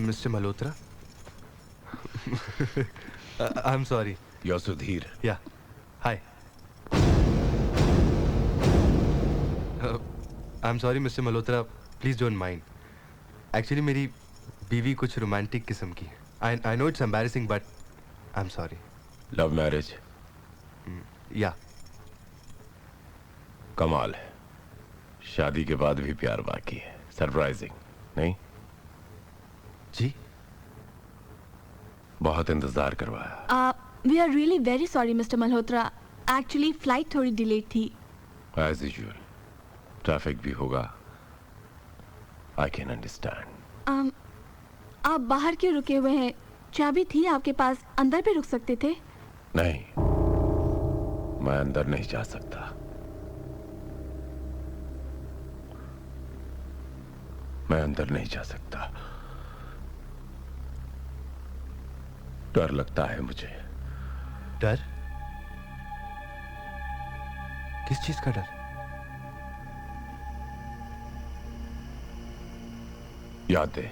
Mr. Malhotra? I'm sorry. You're Sudhir. Yeah. Hi. I'm sorry, Mr. Malhotra. Please don't mind. Actually, मेरी बीवी कुछ romantic किस्म की है. I know it's embarrassing, but I'm sorry. Love marriage. Yeah. कमाल है. शादी के बाद भी प्यार बाकी है. सरप्राइजिंग, नहीं? जी. बहुत इंतजार करवाया. We are really very sorry, Mr. Malhotra. Actually, flight थोड़ी delayed थी. As usual. ट्रैफिक भी होगा. I can understand. आप बाहर क्यों रुके हुए हैं? चाबी थी आपके पास, अंदर भी रुक सकते थे. नहीं, मैं अंदर नहीं जा सकता. मैं अंदर नहीं जा सकता. डर लगता है मुझे. डर? किस चीज का डर? यादें,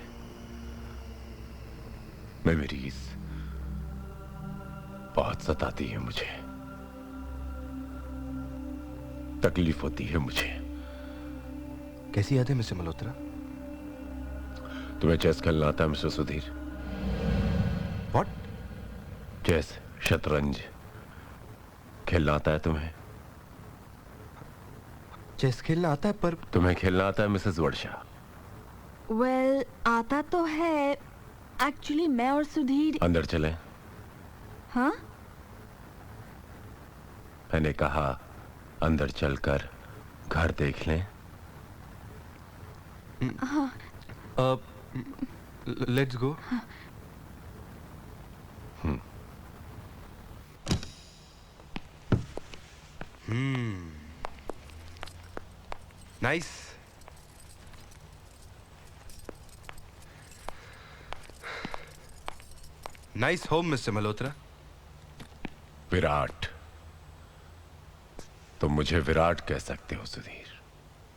मेमोरीज बहुत सताती है मुझे. तकलीफ होती है मुझे. कैसी यादें मिस्टर मल्होत्रा? तुम्हें चेस खेलना आता है मिस्टर सुधीर? What? चेस, शतरंज खेलना आता है तुम्हें? चेस खेलना आता है, पर तुम्हें खेलना आता है मिसेस वर्षा? Well, आता तो है. Actually, मैं और सुधीर. अंदर चलें? हाँ? मैंने कहा अंदर चलकर घर देख लें. हाँ. Let's go. Nice. Nice home, Mr. Malhotra. Virat. तुम मुझे विराट कह सकते हो सुधीर.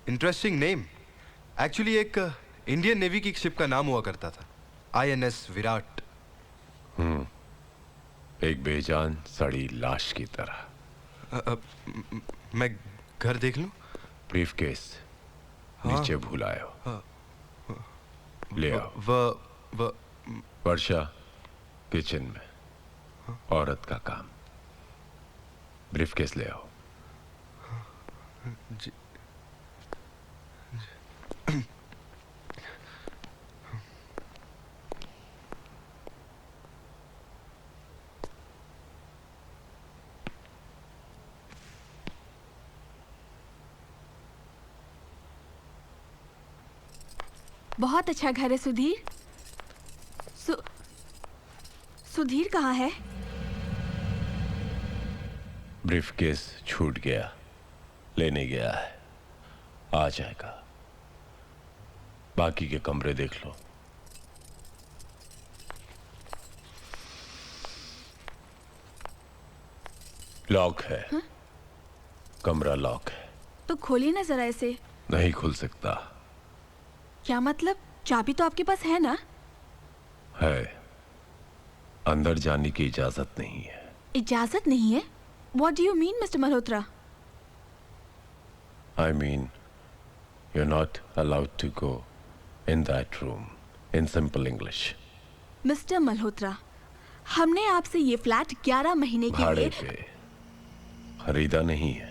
Interesting name. Actually, एक इंडियन नेवी की शिप का नाम हुआ करता था. INS विराट. एक बेजान सड़ी लाश की तरह. मैं घर देख लूं? ब्रीफकेस नीचे भूल आए हो. ले आओ. वर्षा किचन में. औरत का काम. ब्रीफकेस ले आओ. जी. बहुत अच्छा घर है सुधीर. सुधीर कहाँ है? ब्रीफकेस छूट गया. लेने गया है. आ जाएगा. बाकी के कमरे देख लो. लॉक है. हा? कमरा लॉक है. तो खोलिए ना जरा इसे. नहीं खुल सकता. क्या मतलब? चाबी तो आपके पास है ना? है. अंदर जाने की इजाजत नहीं है. इजाजत नहीं है? What do you mean, Mr. Malhotra? I mean, you're not allowed to go in that room. In simple English. Mr. Malhotra, हमने आपसे ये फ्लैट 11 महीने के भाड़े लिए पे खरीदा नहीं है.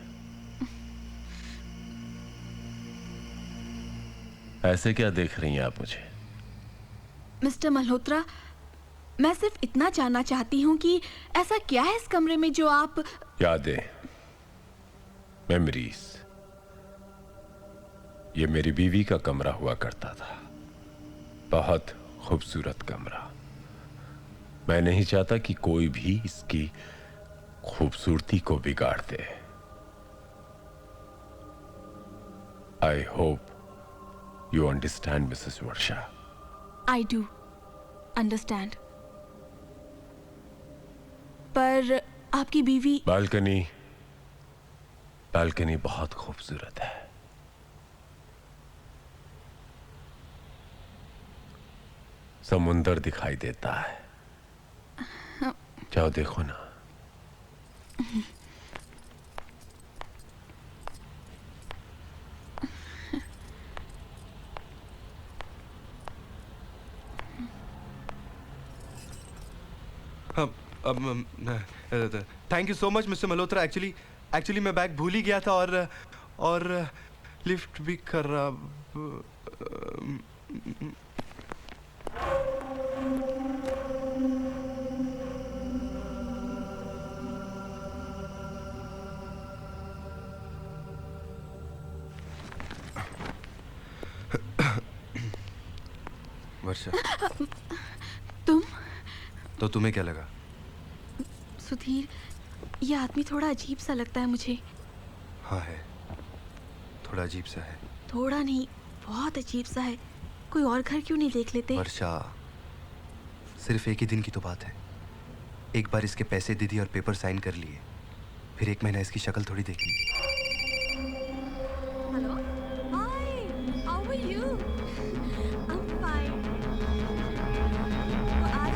ऐसे क्या देख रही हैं आप मुझे? मिस्टर मल्होत्रा, मैं सिर्फ इतना जानना चाहती हूँ कि ऐसा क्या है इस कमरे में जो आप... यादें, मेमोरीज. ये मेरी बीवी का कमरा हुआ करता था. बहुत खूबसूरत कमरा. मैं नहीं चाहता कि कोई भी इसकी खूबसूरती को बिगाड़ दे. I hope you understand, Mrs. Varsha. I do understand. पर आपकी बीवी... बालकनी बहुत खूबसूरत है. समुंदर दिखाई देता है। जाओ देखो ना। Thank you so much mister Malhotra. Actually मैं बैग भूल ही गया था और लिफ्ट भी खराब। वर्षा, तुम? तो तुम्हें क्या लगा? सुधीर, ये आदमी थोड़ा अजीब सा लगता है मुझे। हाँ है, थोड़ा अजीब सा है। थोड़ा नहीं, बहुत अजीब सा है। कोई और घर क्यों नहीं देख लेते? वर्षा, सिर्फ एक ही दिन की तो बात है। एक बार इसके पैसे दे दिए और पेपर साइन कर लिए, फिर 1 महीना इसकी शक्ल थोड़ी देखी। Hello, hi, how are you? I am fine. तो आज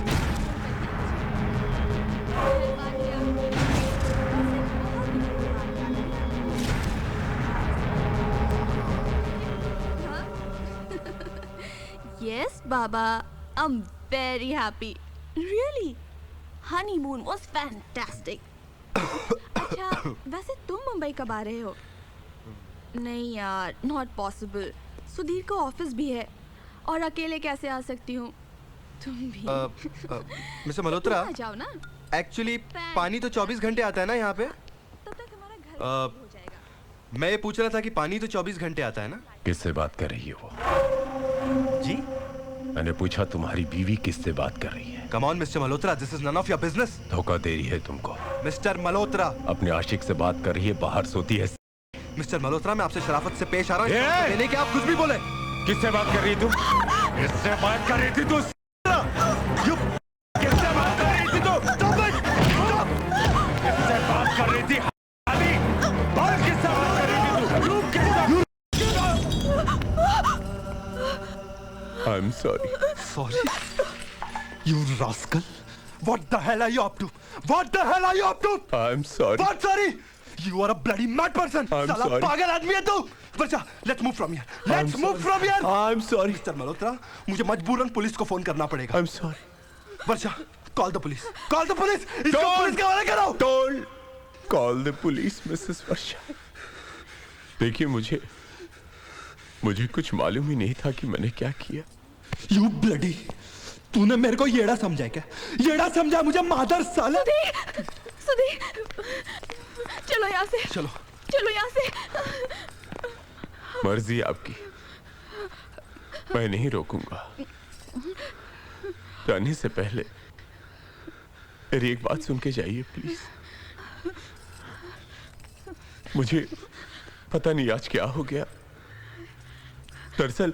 Yes, Baba. I'm very happy. Really? Honeymoon was fantastic. अच्छा, वैसे तुम मुंबई कब आ रहे हो? नहीं यार, not possible. सुधीर को ऑफिस भी है और अकेले कैसे आ सकती हूँ? तुम भी। मिस्टर मल्होत्रा, तुम आ जाओ ना। एक्चुअली पानी तो 24 घंटे आता है ना यहाँ पे? तब तक हमारा घर हो जाएगा। मैं ये पूछ रहा था कि पानी तो 24 घंटे आता है ना? किससे बात कर रही है वो? जी? मैंने पूछा तुम्हारी बीवी किससे बात कर रही है? Come on mister Malhotra, this is none of your business. धोखा दे रही है तुमको। मिस्टर मल्होत्रा, अपने आशिक से बात कर रही है, बाहर सोती है। मिस्टर मल्होत्रा, मैं आपसे शराफत से पेश आ रहा ये! हूँ। नहीं कि आप कुछ भी बोले। किससे बात कर रही तुम? किससे बात कर रही थी तू? किससे बात कर रही थी तू? किससे बात कर रही थी? बात किससे बात कर रही थी तू? I'm sorry. Sorry? You rascal! What the hell are you up to? What the hell are you up to? I'm sorry. What sorry? You are a bloody mad person. I'm साला sorry. पागल आदमी है तू. वर्षा, let's move from here. Let's I'm move sorry. from here. I'm sorry. Mister Malhotra, मुझे मजबूरन police को phone करना पड़ेगा। I'm sorry. Varsha, call the police. Call the police. इसको पुलिस के हवाले करो. Don't call the police, Mrs. वर्षा। देखिए, मुझे कुछ मालूम ही नहीं था कि मैंने क्या किया। You bloody! तूने मेरे को येड़ा समझा क्या? येड़ा समझा मुझे मादर साले? सुधीर, चलो यहाँ से। चलो यहाँ से। मर्जी आपकी, मैं नहीं रोकूंगा। जाने से पहले मेरी एक बात सुन के जाइए प्लीज। मुझे पता नहीं आज क्या हो गया। दरअसल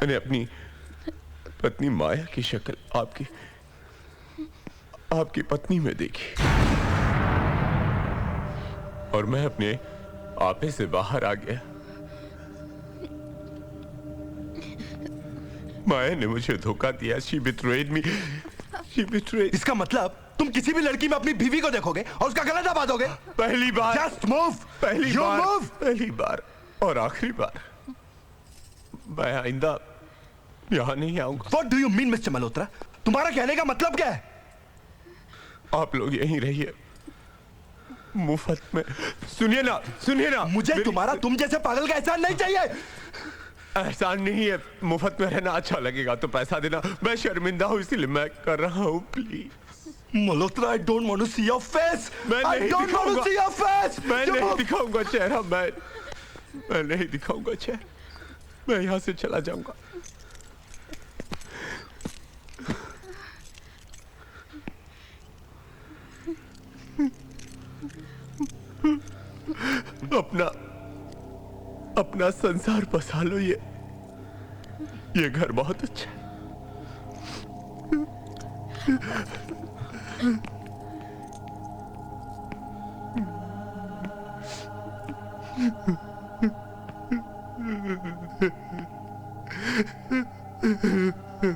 मैंने अपनी पत्नी माया की शक्ल आपकी पत्नी में देखी और मैं अपने आपे से बाहर आ गया। माया ने मुझे धोखा दिया। She betrayed me. She betrayed. इसका मतलब तुम किसी भी लड़की में अपनी बीवी को देखोगे और उसका गला दबा दोगे? पहली बार। Just move. पहली You बार। move. पहली बार और आखिरी बार। मैं आइंदा यहाँ नहीं आऊंगा। What do you mean, Mr. Malhotra? तुम्हारा कहने का मतलब क्या है? आप लोग यहीं रहिए मुफ्त में। सुनिए ना मुझे तुम्हारा तुम जैसे पागल का एहसान नहीं चाहिए। एहसान नहीं है, मुफ्त में रहना अच्छा लगेगा तो पैसा देना। मैं शर्मिंदा हूँ इसलिए मैं कर रहा हूँ, please. Malhotra, I don't want to see your face. मैं I नहीं don't want to see your face. मैं You नहीं move. दिखाऊंगा चेहरा। मैं नहीं दिखाऊंगा चेहरा। मैं यहाँ से चला जाऊंगा। अपना संसार बसा लो। ये घर बहुत अच्छा है। है।